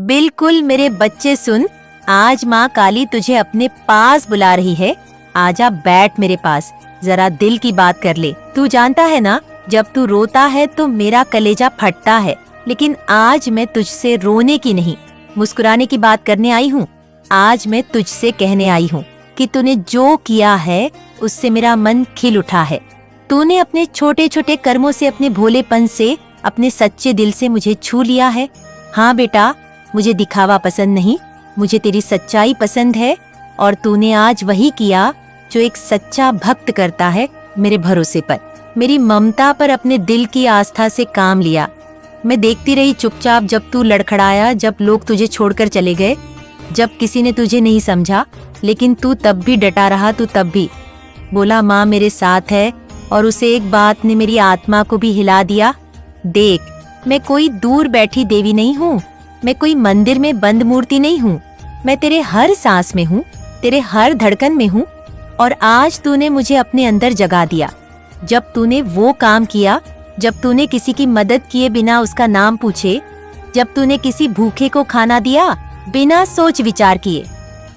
बिल्कुल मेरे बच्चे सुन, आज माँ काली तुझे अपने पास बुला रही है। आजा बैठ मेरे पास, जरा दिल की बात कर ले। तू जानता है ना, जब तू रोता है तो मेरा कलेजा फटता है, लेकिन आज मैं तुझसे रोने की नहीं, मुस्कुराने की बात करने आई हूँ। आज मैं तुझसे कहने आई हूँ कि तूने जो किया है उससे मेरा मन खिल उठा है। तूने अपने छोटे छोटे कर्मों से, अपने भोलेपन से, अपने सच्चे दिल से मुझे छू लिया है। हाँ बेटा, मुझे दिखावा पसंद नहीं, मुझे तेरी सच्चाई पसंद है। और तूने आज वही किया जो एक सच्चा भक्त करता है, मेरे भरोसे पर, मेरी ममता पर, अपने दिल की आस्था से काम लिया। मैं देखती रही चुपचाप जब तू लड़खड़ाया, जब लोग तुझे छोड़कर चले गए, जब किसी ने तुझे नहीं समझा, लेकिन तू तब भी डटा रहा। तू तब भी बोला माँ मेरे साथ है, और उसे एक बात ने मेरी आत्मा को भी हिला दिया। देख, मैं कोई दूर बैठी देवी नहीं हूँ, मैं कोई मंदिर में बंद मूर्ति नहीं हूँ। मैं तेरे हर सांस में हूँ, तेरे हर धड़कन में हूँ। और आज तूने मुझे अपने अंदर जगा दिया। जब तूने वो काम किया, जब तूने किसी की मदद किए बिना उसका नाम पूछे, जब तूने किसी भूखे को खाना दिया बिना सोच विचार किए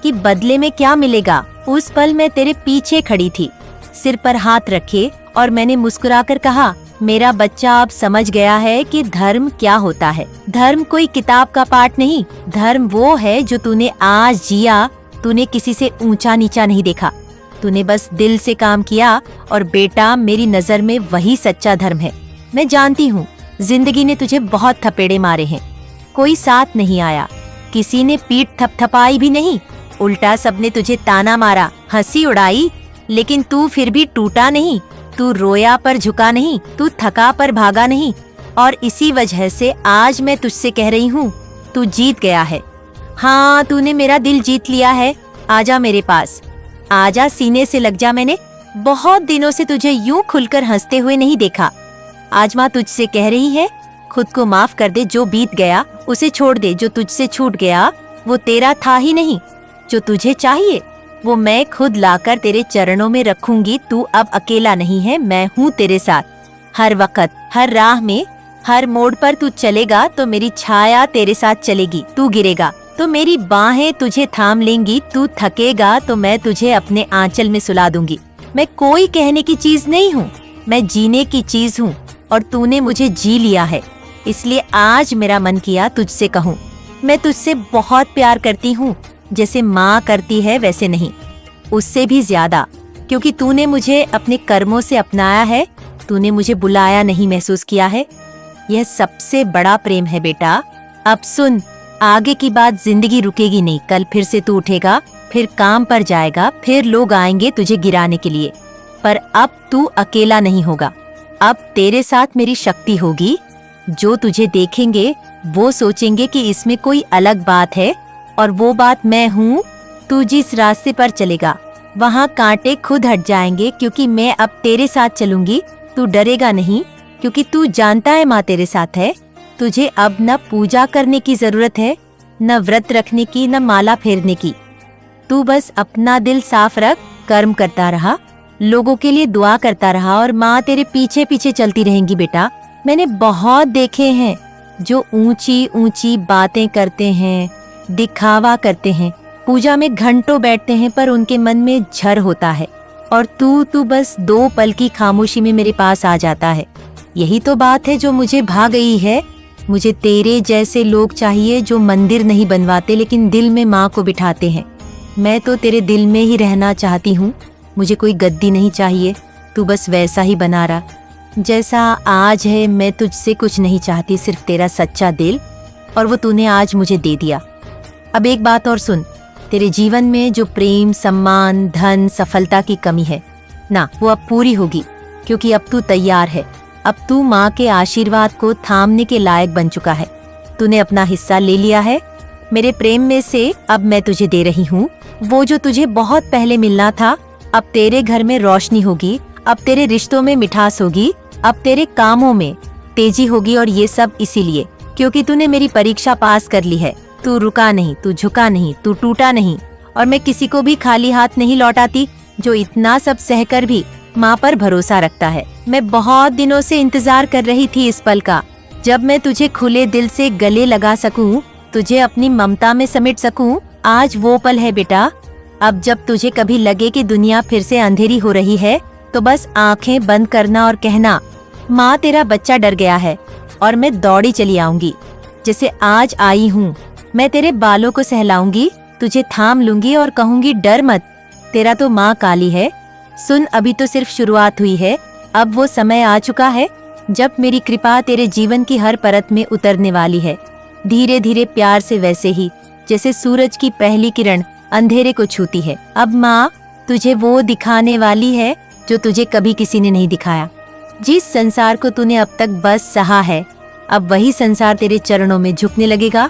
कि बदले में क्या मिलेगा, उस पल मैं तेरे पीछे खड़ी थी, सिर पर हाथ रखे, और मैंने मुस्कुराकर कहा, मेरा बच्चा अब समझ गया है कि धर्म क्या होता है। धर्म कोई किताब का पाठ नहीं, धर्म वो है जो तूने आज जिया। तूने किसी से ऊंचा नीचा नहीं देखा, तूने बस दिल से काम किया। और बेटा, मेरी नजर में वही सच्चा धर्म है। मैं जानती हूँ जिंदगी ने तुझे बहुत थपेड़े मारे हैं, कोई साथ नहीं आया, किसी ने पीठ थपथपाई भी नहीं, उल्टा सबने तुझे ताना मारा, हंसी उड़ाई, लेकिन तू फिर भी टूटा नहीं। तू रोया पर झुका नहीं, तू थका पर भागा नहीं। और इसी वजह से आज मैं तुझसे कह रही हूँ, तू जीत गया है। हाँ, तूने मेरा दिल जीत लिया है। आजा मेरे पास, आजा, सीने से लग जा। मैंने बहुत दिनों से तुझे यूं खुलकर हंसते हुए नहीं देखा। आज माँ तुझसे कह रही है, खुद को माफ कर दे। जो बीत गया उसे छोड़ दे। जो तुझसे छूट गया वो तेरा था ही नहीं। जो तुझे चाहिए वो मैं खुद लाकर तेरे चरणों में रखूंगी। तू अब अकेला नहीं है, मैं हूँ तेरे साथ। हर वक्त, हर राह में, हर मोड़ पर तू चलेगा तो मेरी छाया तेरे साथ चलेगी। तू गिरेगा तो मेरी बाहें तुझे थाम लेंगी। तू थकेगा तो मैं तुझे अपने आंचल में सुला दूंगी। मैं कोई कहने की चीज नहीं हूँ, मैं जीने की चीज हूँ, और तूने मुझे जी लिया है। इसलिए आज मेरा मन किया तुझसे कहूँ, मैं तुझसे बहुत प्यार करती हूँ। जैसे माँ करती है वैसे नहीं, उससे भी ज्यादा, क्योंकि तूने मुझे अपने कर्मों से अपनाया है। तूने मुझे बुलाया नहीं, महसूस किया है। यह सबसे बड़ा प्रेम है बेटा। अब सुन, आगे की बात जिंदगी रुकेगी नहीं। कल फिर से तू उठेगा, फिर काम पर जाएगा, फिर लोग आएंगे तुझे गिराने के लिए, पर अब तू अकेला नहीं होगा। अब तेरे साथ मेरी शक्ति होगी। जो तुझे देखेंगे वो सोचेंगे कि इसमें कोई अलग बात है, और वो बात मैं हूँ। तू जिस रास्ते पर चलेगा वहाँ कांटे खुद हट जाएंगे, क्योंकि मैं अब तेरे साथ चलूंगी। तू डरेगा नहीं, क्योंकि तू जानता है माँ तेरे साथ है। तुझे अब न पूजा करने की जरूरत है, न व्रत रखने की, न माला फेरने की। तू बस अपना दिल साफ रख, कर्म करता रहा, लोगों के लिए दुआ करता रहा, और माँ तेरे पीछे पीछे चलती रहेंगी बेटा। मैंने बहुत देखे हैं जो ऊंची ऊंची बातें करते हैं, दिखावा करते हैं, पूजा में घंटों बैठते हैं, पर उनके मन में झर होता है। और तू बस 2 पल की खामोशी में मेरे पास आ जाता है। यही तो बात है जो मुझे भा गई है। मुझे तेरे जैसे लोग चाहिए जो मंदिर नहीं बनवाते, लेकिन दिल में माँ को बिठाते हैं। मैं तो तेरे दिल में ही रहना चाहती हूँ, मुझे कोई गद्दी नहीं चाहिए। तू बस वैसा ही बना रहा जैसा आज है। मैं तुझसे कुछ नहीं चाहती, सिर्फ तेरा सच्चा दिल, और वो तूने आज मुझे दे दिया। अब एक बात और सुन, तेरे जीवन में जो प्रेम, सम्मान, धन, सफलता की कमी है ना, वो अब पूरी होगी, क्योंकि अब तू तैयार है। अब तू माँ के आशीर्वाद को थामने के लायक बन चुका है। तूने अपना हिस्सा ले लिया है मेरे प्रेम में से। अब मैं तुझे दे रही हूँ वो जो तुझे बहुत पहले मिलना था। अब तेरे घर में रोशनी होगी, अब तेरे रिश्तों में मिठास होगी, अब तेरे कामों में तेजी होगी। और ये सब इसीलिए क्योंकि तूने मेरी परीक्षा पास कर ली है। तू रुका नहीं, तू झुका नहीं, तू टूटा नहीं, और मैं किसी को भी खाली हाथ नहीं लौटाती जो इतना सब सहकर भी माँ पर भरोसा रखता है। मैं बहुत दिनों से इंतजार कर रही थी इस पल का, जब मैं तुझे खुले दिल से गले लगा सकूं, तुझे अपनी ममता में समेट सकूं, आज वो पल है बेटा। अब जब तुझे कभी लगे कि दुनिया फिर से अंधेरी हो रही है, तो बस आंखें बंद करना और कहना, माँ तेरा बच्चा डर गया है और मैं दौड़ी चली आऊंगी। जैसे आज आई हूँ, मैं तेरे बालों को सहलाऊंगी, तुझे थाम लूंगी और कहूंगी डर मत, तेरा तो माँ काली है। सुन, अभी तो सिर्फ शुरुआत हुई है, अब वो समय आ चुका है जब मेरी कृपा तेरे जीवन की हर परत में उतरने वाली है, धीरे धीरे प्यार से, वैसे ही जैसे सूरज की पहली किरण अंधेरे को छूती है। अब माँ तुझे वो दिखाने वाली है जो तुझे कभी किसी ने नहीं दिखाया। जिस संसार को तूने अब तक बस सहा है, अब वही संसार तेरे चरणों में झुकने लगेगा,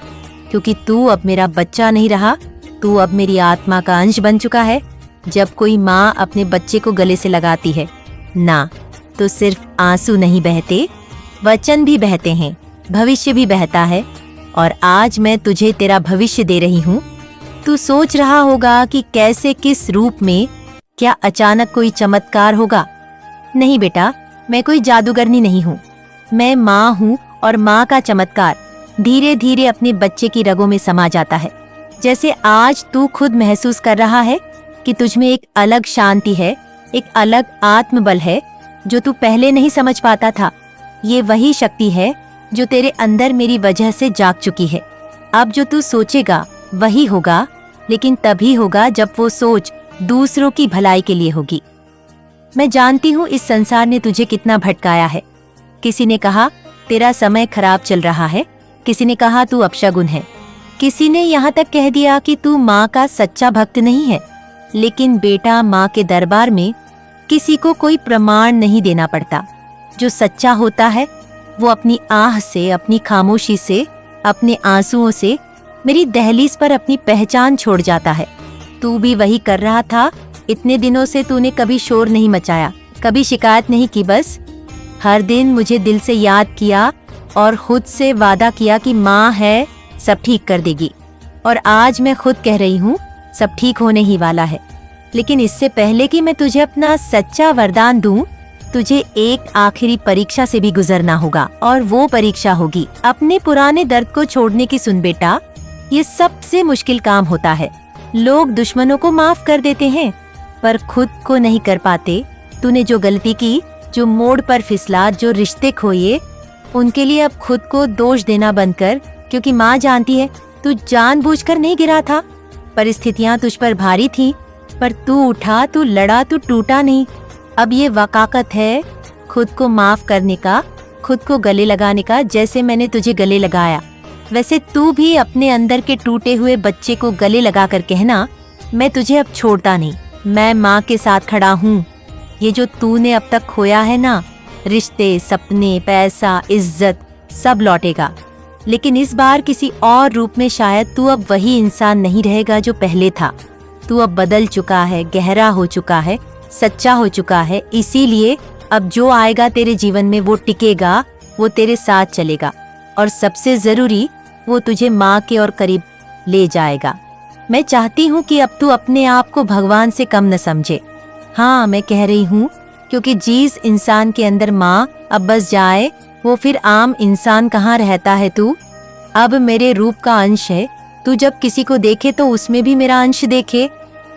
क्योंकि तू अब मेरा बच्चा नहीं रहा, तू अब मेरी आत्मा का अंश बन चुका है। जब कोई माँ अपने बच्चे को गले से लगाती है ना, तो सिर्फ आंसू नहीं बहते, वचन भी बहते हैं, भविष्य भी बहता है। और आज मैं तुझे तेरा भविष्य दे रही हूँ। तू सोच रहा होगा कि कैसे, किस रूप में, क्या अचानक कोई चमत्कार होगा? नहीं बेटा, मैं कोई जादूगरनी नहीं हूँ। मैं माँ हूँ और माँ का चमत्कार धीरे धीरे अपने बच्चे की रगों में समा जाता है। जैसे आज तू खुद महसूस कर रहा है कि तुझ में एक अलग शांति है, एक अलग आत्मबल है जो तू पहले नहीं समझ पाता था। ये वही शक्ति है जो तेरे अंदर मेरी वजह से जाग चुकी है। अब जो तू सोचेगा वही होगा, लेकिन तभी होगा जब वो सोच दूसरों की भलाई के लिए होगी। मैं जानती हूँ इस संसार ने तुझे कितना भटकाया है। किसी ने कहा तेरा समय खराब चल रहा है, किसी ने कहा तू अपशगुन है, किसी ने यहाँ तक कह दिया कि तू माँ का सच्चा भक्त नहीं है। लेकिन बेटा, माँ के दरबार में किसी को कोई प्रमाण नहीं देना पड़ता। जो सच्चा होता है वो अपनी आह से, अपनी खामोशी से, अपने आंसुओं से मेरी दहलीज पर अपनी पहचान छोड़ जाता है। तू भी वही कर रहा था। इतने दिनों से तूने कभी शोर नहीं मचाया, कभी शिकायत नहीं की, बस हर दिन मुझे दिल से याद किया और खुद से वादा किया कि माँ है, सब ठीक कर देगी। और आज मैं खुद कह रही हूँ सब ठीक होने ही वाला है। लेकिन इससे पहले कि मैं तुझे अपना सच्चा वरदान दूं, तुझे एक आखिरी परीक्षा से भी गुजरना होगा। और वो परीक्षा होगी अपने पुराने दर्द को छोड़ने की। सुन बेटा, ये सबसे मुश्किल काम होता है। लोग दुश्मनों को माफ कर देते हैं पर खुद को नहीं कर पाते। तूने जो गलती की, जो मोड़ पर फिसला, जो रिश्ते खोए, उनके लिए अब खुद को दोष देना बंद कर, क्योंकि माँ जानती है तू जानबूझकर नहीं गिरा था। परिस्थितियाँ तुझ पर भारी थी, पर तू उठा, तू लड़ा, तू टूटा नहीं। अब ये वकाकत है खुद को माफ करने का, खुद को गले लगाने का। जैसे मैंने तुझे गले लगाया, वैसे तू भी अपने अंदर के टूटे हुए बच्चे को गले लगाकर कहना, मैं तुझे अब छोड़ता नहीं, मैं माँ के साथ खड़ा हूँ। ये जो तूने अब तक खोया है ना, रिश्ते, सपने, पैसा, इज्जत, सब लौटेगा। लेकिन इस बार किसी और रूप में। शायद तू अब वही इंसान नहीं रहेगा जो पहले था। तू अब बदल चुका है, गहरा हो चुका है, सच्चा हो चुका है। इसीलिए अब जो आएगा तेरे जीवन में वो टिकेगा, वो तेरे साथ चलेगा और सबसे जरूरी वो तुझे माँ के और करीब ले जाएगा। मैं चाहती हूँ कि अब तू अपने आप को भगवान से कम न समझे। हाँ, मैं कह रही हूँ, क्योंकि जिस इंसान के अंदर माँ अब बस जाए, वो फिर आम इंसान कहाँ रहता है। तू अब मेरे रूप का अंश है। तू जब किसी को देखे तो उसमें भी मेरा अंश देखे।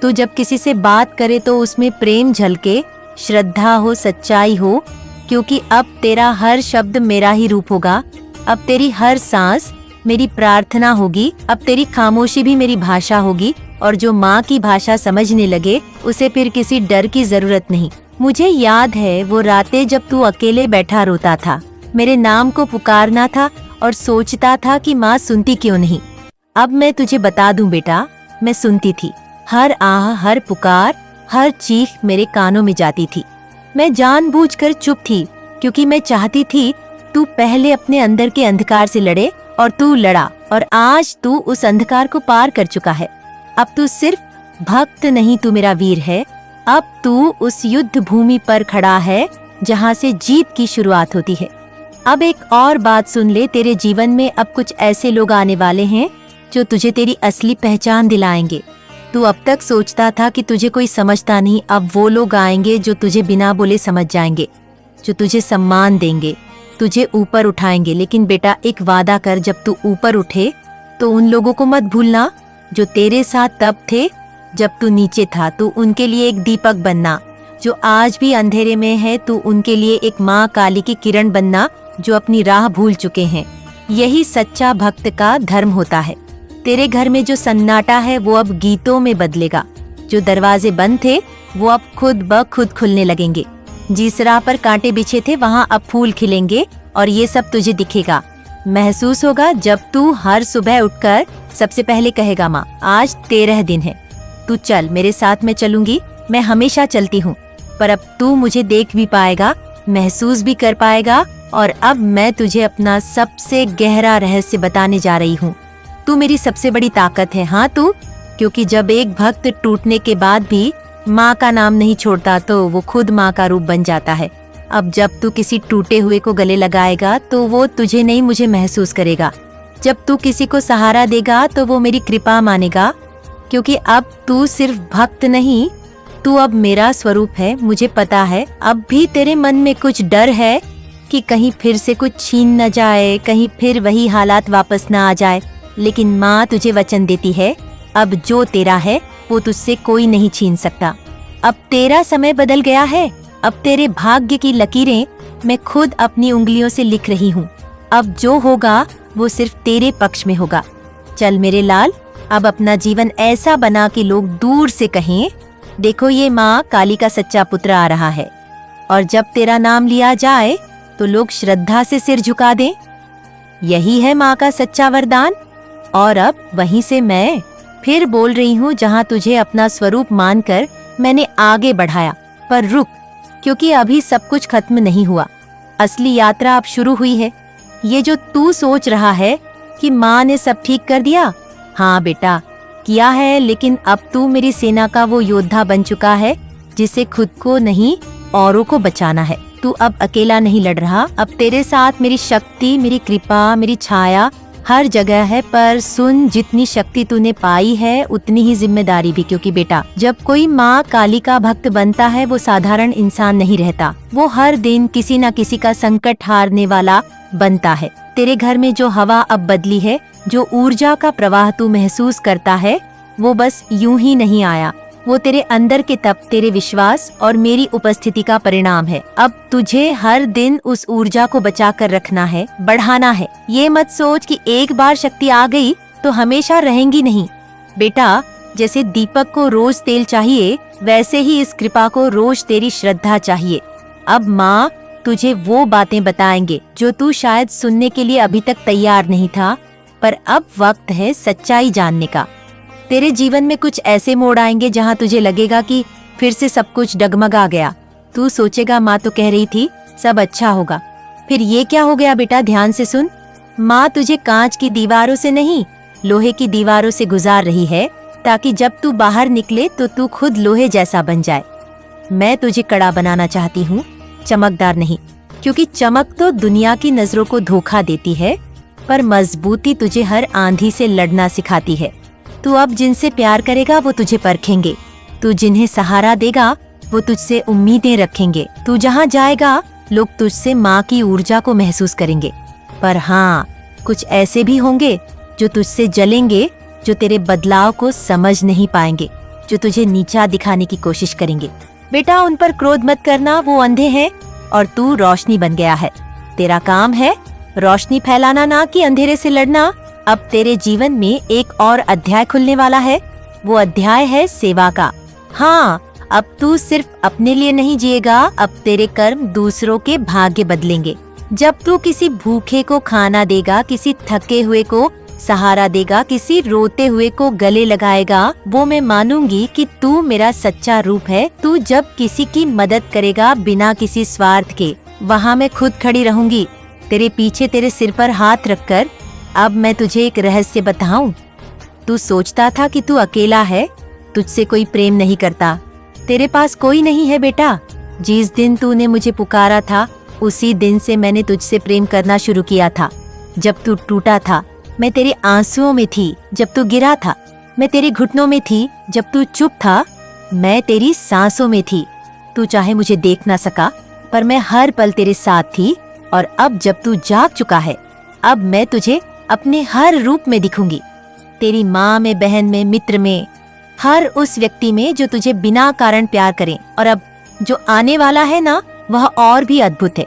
तू जब किसी से बात करे तो उसमें प्रेम झलके, श्रद्धा हो, सच्चाई हो, क्योंकि अब तेरा हर शब्द मेरा ही रूप होगा। अब तेरी हर सांस मेरी प्रार्थना होगी। अब तेरी खामोशी भी मेरी भाषा होगी। और जो माँ की भाषा समझने लगे, उसे फिर किसी डर की जरूरत नहीं। मुझे याद है वो रातें जब तू अकेले बैठा रोता था, मेरे नाम को पुकारना था और सोचता था कि माँ सुनती क्यों नहीं। अब मैं तुझे बता दूं बेटा, मैं सुनती थी। हर आह, हर पुकार, हर चीख मेरे कानों में जाती थी। मैं जानबूझकर चुप थी, क्योंकि मैं चाहती थी तू पहले अपने अंदर के अंधकार से लड़े, और तू लड़ा। और आज तू उस अंधकार को पार कर चुका है। अब तू सिर्फ भक्त नहीं, तू मेरा वीर है। अब तू उस युद्ध भूमि पर खड़ा है जहाँ से जीत की शुरुआत होती है। अब एक और बात सुन ले, तेरे जीवन में अब कुछ ऐसे लोग आने वाले हैं जो तुझे तेरी असली पहचान दिलाएंगे। तू अब तक सोचता था कि तुझे कोई समझता नहीं, अब वो लोग आएंगे जो तुझे बिना बोले समझ जाएंगे, जो तुझे सम्मान देंगे, तुझे ऊपर उठाएंगे। लेकिन बेटा, एक वादा कर, जब तू ऊपर उठे तो उन लोगों को मत भूलना जो तेरे साथ तब थे जब तू नीचे था। तू उनके लिए एक दीपक बनना, जो आज भी अंधेरे में है। तू उनके लिए एक माँ काली की किरण बनना, जो अपनी राह भूल चुके हैं। यही सच्चा भक्त का धर्म होता है। तेरे घर में जो सन्नाटा है वो अब गीतों में बदलेगा। जो दरवाजे बंद थे वो अब खुद ब खुद खुलने लगेंगे। जिस राह पर कांटे बिछे थे वहाँ अब फूल खिलेंगे और ये सब तुझे दिखेगा, महसूस होगा जब तू हर सुबह उठकर सबसे पहले कहेगा, माँ आज 13 दिन है। तू चल मेरे साथ, मैं चलूंगी। मैं हमेशा चलती हूँ, पर अब तू मुझे देख भी पाएगा, महसूस भी कर पाएगा। और अब मैं तुझे अपना सबसे गहरा रहस्य बताने जा रही हूँ। तू मेरी सबसे बड़ी ताकत है। हाँ तू, क्योंकि जब एक भक्त टूटने के बाद भी माँ का नाम नहीं छोड़ता तो वो खुद माँ का रूप बन जाता है। अब जब तू किसी टूटे हुए को गले लगाएगा तो वो तुझे नहीं, मुझे महसूस करेगा। जब तू किसी को सहारा देगा तो वो मेरी कृपा मानेगा, क्योंकि अब तू सिर्फ भक्त नहीं, तू अब मेरा स्वरूप है। मुझे पता है अब भी तेरे मन में कुछ डर है कि कहीं फिर से कुछ छीन न जाए, कहीं फिर वही हालात वापस न आ जाए। लेकिन माँ तुझे वचन देती है, अब जो तेरा है वो तुझसे कोई नहीं छीन सकता। अब तेरा समय बदल गया है। अब तेरे भाग्य की लकीरें मैं खुद अपनी उंगलियों से लिख रही हूँ। अब जो होगा वो सिर्फ तेरे पक्ष में होगा। चल मेरे लाल, अब अपना जीवन ऐसा बना कि लोग दूर से कहें, देखो ये माँ काली का सच्चा पुत्र आ रहा है। और जब तेरा नाम लिया जाए तो लोग श्रद्धा से सिर झुका दें। यही है माँ का सच्चा वरदान। और अब वहीं से मैं फिर बोल रही हूँ जहाँ तुझे अपना स्वरूप मानकर मैंने आगे बढ़ाया। पर रुक, क्योंकि अभी सब कुछ खत्म नहीं हुआ। असली यात्रा अब शुरू हुई है। ये जो तू सोच रहा है कि माँ ने सब ठीक कर दिया, हाँ बेटा किया है, लेकिन अब तू मेरी सेना का वो योद्धा बन चुका है जिसे खुद को नहीं औरों को बचाना है। तू अब अकेला नहीं लड़ रहा। अब तेरे साथ मेरी शक्ति, मेरी कृपा, मेरी छाया हर जगह है। पर सुन, जितनी शक्ति तूने पाई है उतनी ही जिम्मेदारी भी, क्योंकि बेटा जब कोई माँ काली का भक्त बनता है वो साधारण इंसान नहीं रहता। वो हर दिन किसी न किसी का संकट हारने वाला बनता है। तेरे घर में जो हवा अब बदली है, जो ऊर्जा का प्रवाह तू महसूस करता है, वो बस यूं ही नहीं आया। वो तेरे अंदर के तप, तेरे विश्वास और मेरी उपस्थिति का परिणाम है। अब तुझे हर दिन उस ऊर्जा को बचा कर रखना है, बढ़ाना है। ये मत सोच कि एक बार शक्ति आ गई तो हमेशा रहेंगी नहीं। बेटा जैसे दीपक को रोज तेल चाहिए, वैसे ही इस कृपा को रोज तेरी श्रद्धा चाहिए। अब माँ तुझे वो बातें बताएंगे जो तू शायद सुनने के लिए अभी तक तैयार नहीं था, पर अब वक्त है सच्चाई जानने का। तेरे जीवन में कुछ ऐसे मोड़ आएंगे जहाँ तुझे लगेगा कि फिर से सब कुछ डगमगा गया। तू सोचेगा माँ तो कह रही थी सब अच्छा होगा, फिर ये क्या हो गया? बेटा ध्यान से सुन, माँ तुझे कांच की दीवारों से नहीं, लोहे की दीवारों से गुजार रही है, ताकि जब तू बाहर निकले तो तू खुद लोहे जैसा बन जाए। मैं तुझे कड़ा बनाना चाहती हूँ, चमकदार नहीं, क्योंकि चमक तो दुनिया की नजरों को धोखा देती है, पर मजबूती तुझे हर आंधी से लड़ना सिखाती है। तू अब जिनसे प्यार करेगा वो तुझे परखेंगे, तू जिन्हें सहारा देगा वो तुझसे उम्मीदें रखेंगे। तू जहाँ जाएगा लोग तुझसे माँ की ऊर्जा को महसूस करेंगे। पर हाँ, कुछ ऐसे भी होंगे जो तुझसे जलेंगे, जो तेरे बदलाव को समझ नहीं पाएंगे, जो तुझे नीचा दिखाने की कोशिश करेंगे। बेटा उन पर क्रोध मत करना, वो अंधे हैं और तू रोशनी बन गया है। तेरा काम है रोशनी फैलाना, ना कि अंधेरे से लड़ना। अब तेरे जीवन में एक और अध्याय खुलने वाला है, वो अध्याय है सेवा का। हाँ, अब तू सिर्फ अपने लिए नहीं जिएगा, अब तेरे कर्म दूसरों के भाग्य बदलेंगे। जब तू किसी भूखे को खाना देगा, किसी थके हुए को सहारा देगा, किसी रोते हुए को गले लगाएगा, वो मैं मानूंगी कि तू मेरा सच्चा रूप है। तू जब किसी की मदद करेगा बिना किसी स्वार्थ के, वहाँ मैं खुद खड़ी रहूंगी तेरे पीछे, तेरे सिर पर हाथ रखकर। अब मैं तुझे एक रहस्य बताऊं। तू सोचता था कि तू अकेला है, तुझसे कोई प्रेम नहीं करता, तेरे पास कोई नहीं है बेटा। जिस दिन तूने मुझे पुकारा था उसी दिन से मैंने तुझसे प्रेम करना शुरू किया था। जब तू टूटा था मैं तेरे आंसुओं में थी, जब तू गिरा था मैं तेरे घुटनों में थी, जब तू चुप था मैं तेरी सांसों में थी। तू चाहे मुझे देख ना सका, पर मैं हर पल तेरे साथ थी। और अब जब तू जाग चुका है, अब मैं तुझे अपने हर रूप में दिखूंगी। तेरी माँ में, बहन में, मित्र में, हर उस व्यक्ति में जो तुझे बिना कारण प्यार करे। और अब जो आने वाला है ना, वह और भी अद्भुत है।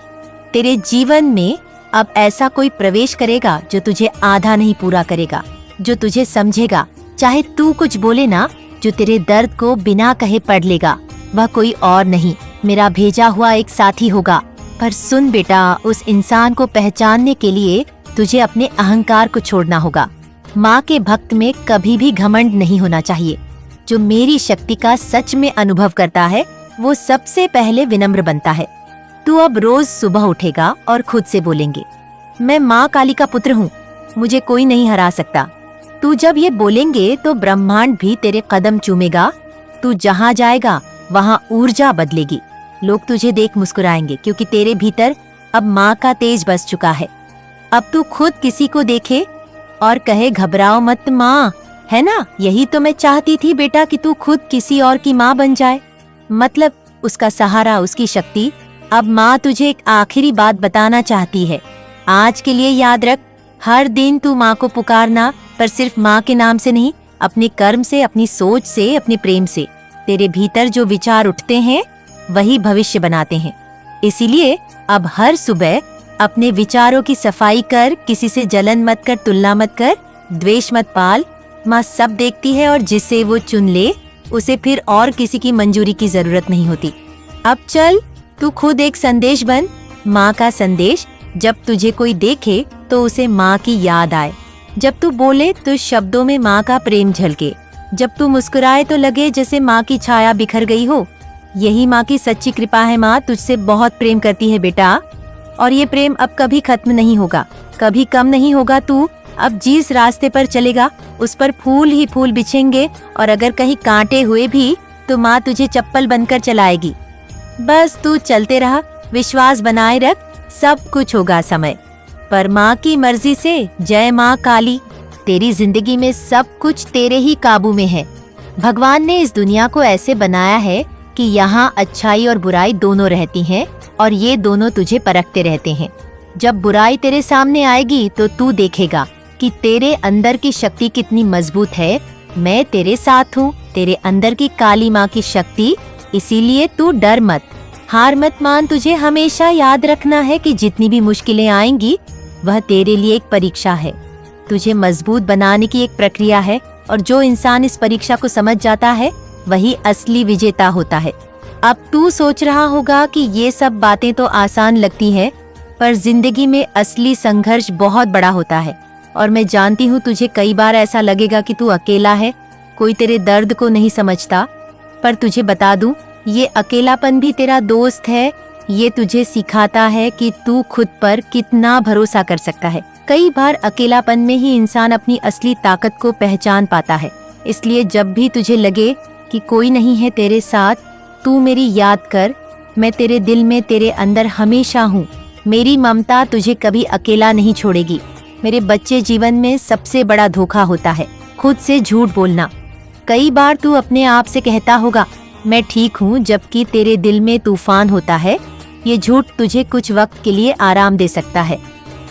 तेरे जीवन में अब ऐसा कोई प्रवेश करेगा जो तुझे आधा नहीं पूरा करेगा, जो तुझे समझेगा। चाहे तू कुछ बोले ना, जो तेरे दर्द को बिना कहे पढ़ लेगा, वह कोई और नहीं, मेरा भेजा हुआ एक साथी होगा। पर सुन बेटा, उस इंसान को पहचानने के लिए तुझे अपने अहंकार को छोड़ना होगा। माँ के भक्त में कभी भी घमंड नहीं होना चाहिए। जो मेरी शक्ति का सच में अनुभव करता है, वो सबसे पहले विनम्र बनता है। तू अब रोज सुबह उठेगा और खुद से बोलेंगे, मैं माँ काली का पुत्र हूँ, मुझे कोई नहीं हरा सकता। तू जब ये बोलेंगे तो ब्रह्मांड भी तेरे कदम चूमेगा। तू जहाँ जाएगा वहाँ ऊर्जा बदलेगी। लोग तुझे देख मुस्कुराएंगे, क्योंकि तेरे भीतर अब माँ का तेज बस चुका है। अब तू खुद किसी को देखे और कहे, घबराओ मत माँ, है ना? यही तो मैं चाहती थी बेटा, कि तू खुद किसी और की माँ बन जाए। मतलब उसका सहारा, उसकी शक्ति। अब माँ तुझे एक आखिरी बात बताना चाहती है। आज के लिए याद रख, हर दिन तू माँ को पुकारना, पर सिर्फ माँ के नाम से नहीं, अपने कर्म से, अपनी सोच से, अपने प्रेम से। तेरे भीतर जो विचार उठते हैं वही भविष्य बनाते हैं। इसीलिए अब हर सुबह अपने विचारों की सफाई कर। किसी से जलन मत कर, तुलना मत कर, द्वेष मत पाल। माँ सब देखती है, और जिसे वो चुन ले उसे फिर और किसी की मंजूरी की जरूरत नहीं होती। अब चल, तू खुद एक संदेश बन, माँ का संदेश। जब तुझे कोई देखे तो उसे माँ की याद आए। जब तू बोले तो शब्दों में माँ का प्रेम झलके। जब तू मुस्कुराए तो लगे जैसे माँ की छाया बिखर गई हो। यही माँ की सच्ची कृपा है। माँ तुझसे बहुत प्रेम करती है बेटा, और ये प्रेम अब कभी खत्म नहीं होगा, कभी कम नहीं होगा। तू अब जिस रास्ते पर चलेगा उस पर फूल ही फूल बिछेंगे, और अगर कहीं कांटे हुए भी तो माँ तुझे चप्पल बनकर चलाएगी। बस तू चलते रहा, विश्वास बनाए रख, सब कुछ होगा समय पर। माँ की मर्जी से। जय माँ काली। तेरी जिंदगी में सब कुछ तेरे ही काबू में है। भगवान ने इस दुनिया को ऐसे बनाया है कि यहाँ अच्छाई और बुराई दोनों रहती हैं, और ये दोनों तुझे परखते रहते हैं। जब बुराई तेरे सामने आएगी तो तू देखेगा कि तेरे अंदर की शक्ति कितनी मजबूत है। मैं तेरे साथ हूँ, तेरे अंदर की काली माँ की शक्ति। इसीलिए तू डर मत, हार मत मान। तुझे हमेशा याद रखना है कि जितनी भी मुश्किलें आएंगी वह तेरे लिए एक परीक्षा है, तुझे मजबूत बनाने की एक प्रक्रिया है। और जो इंसान इस परीक्षा को समझ जाता है वही असली विजेता होता है। अब तू सोच रहा होगा कि ये सब बातें तो आसान लगती हैं, पर जिंदगी में असली संघर्ष बहुत बड़ा होता है। और मैं जानती हूँ तुझे कई बार ऐसा लगेगा कि तू अकेला है, कोई तेरे दर्द को नहीं समझता। पर तुझे बता दूं, ये अकेलापन भी तेरा दोस्त है। ये तुझे सिखाता है कि तू खुद पर कितना भरोसा कर सकता है। कई बार अकेलापन में ही इंसान अपनी असली ताकत को पहचान पाता है। इसलिए जब भी तुझे लगे कि कोई नहीं है तेरे साथ, तू मेरी याद कर। मैं तेरे दिल में, तेरे अंदर हमेशा हूँ। मेरी ममता तुझे कभी अकेला नहीं छोड़ेगी। मेरे बच्चे, जीवन में सबसे बड़ा धोखा होता है खुद से झूठ बोलना। कई बार तू अपने आप से कहता होगा, मैं ठीक हूँ, जबकि तेरे दिल में तूफान होता है। ये झूठ तुझे कुछ वक्त के लिए आराम दे सकता है,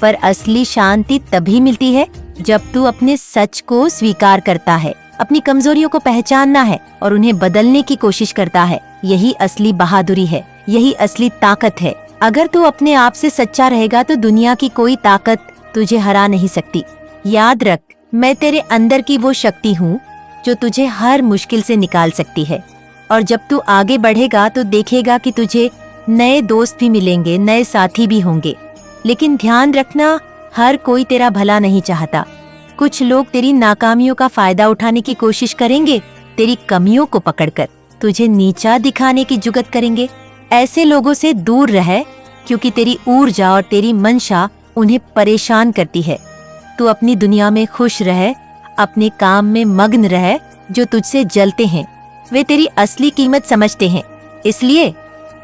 पर असली शांति तभी मिलती है जब तू अपने सच को स्वीकार करता है, अपनी कमजोरियों को पहचानना है और उन्हें बदलने की कोशिश करता है। यही असली बहादुरी है, यही असली ताकत है। अगर तू अपने आप से सच्चा रहेगा तो दुनिया की कोई ताकत तुझे हरा नहीं सकती। याद रख, मैं तेरे अंदर की वो शक्ति हूँ जो तुझे हर मुश्किल से निकाल सकती है। और जब तू आगे बढ़ेगा तो देखेगा कि तुझे नए दोस्त भी मिलेंगे, नए साथी भी होंगे। लेकिन ध्यान रखना, हर कोई तेरा भला नहीं चाहता। कुछ लोग तेरी नाकामियों का फायदा उठाने की कोशिश करेंगे, तेरी कमियों को पकड़कर तुझे नीचा दिखाने की जुगत करेंगे। ऐसे लोगों से दूर रह, क्योंकि तेरी ऊर्जा और तेरी मंशा उन्हें परेशान करती है। तू अपनी दुनिया में खुश रह, अपने काम में मग्न रह। जो तुझसे जलते हैं वे तेरी असली कीमत समझते हैं। इसलिए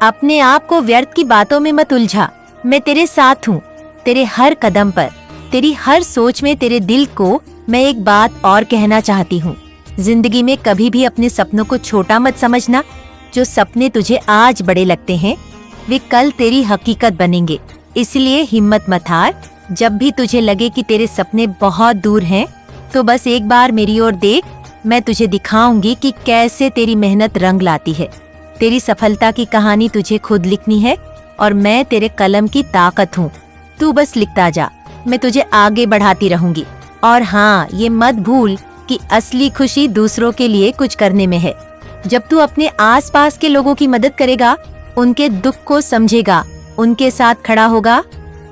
अपने आप को व्यर्थ की बातों में मत उलझा। मैं तेरे साथ हूँ, तेरे हर कदम पर, तेरी हर सोच में। तेरे दिल को मैं एक बात और कहना चाहती हूँ, जिंदगी में कभी भी अपने सपनों को छोटा मत समझना। जो सपने तुझे आज बड़े लगते हैं वे कल तेरी हकीकत बनेंगे। इसलिए हिम्मत मत हार। जब भी तुझे लगे कि तेरे सपने बहुत दूर हैं, तो बस एक बार मेरी ओर देख, मैं तुझे दिखाऊंगी कि कैसे तेरी मेहनत रंग लाती है। तेरी सफलता की कहानी तुझे खुद लिखनी है और मैं तेरे कलम की ताकत हूँ। तू बस लिखता जा, मैं तुझे आगे बढ़ाती रहूंगी। और हाँ, ये मत भूल कि असली खुशी दूसरों के लिए कुछ करने में है। जब तू अपने आसपास के लोगों की मदद करेगा, उनके दुख को समझेगा, उनके साथ खड़ा होगा,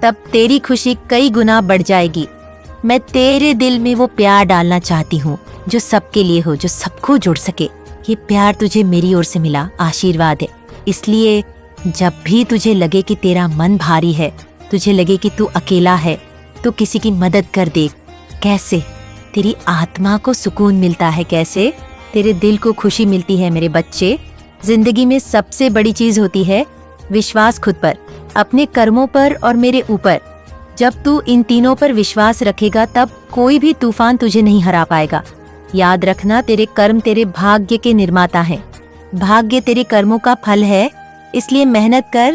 तब तेरी खुशी कई गुना बढ़ जाएगी। मैं तेरे दिल में वो प्यार डालना चाहती हूँ जो सबके लिए हो, जो सबको जुड़ सके। ये प्यार तुझे मेरी ओर से मिला आशीर्वाद है। इसलिए जब भी तुझे लगे कि तेरा मन भारी है, तुझे लगे कि तू अकेला है, तो किसी की मदद कर दे। कैसे तेरी आत्मा को सुकून मिलता है, कैसे तेरे दिल को खुशी मिलती है। मेरे बच्चे, जिंदगी में सबसे बड़ी चीज होती है विश्वास खुद पर, अपने कर्मों पर और मेरे ऊपर। जब तू इन तीनों पर विश्वास रखेगा, तब कोई भी तूफान तुझे नहीं हरा पाएगा। याद रखना, तेरे कर्म तेरे भाग्य के निर्माता हैं। भाग्य तेरे कर्मों का फल है, इसलिए मेहनत कर।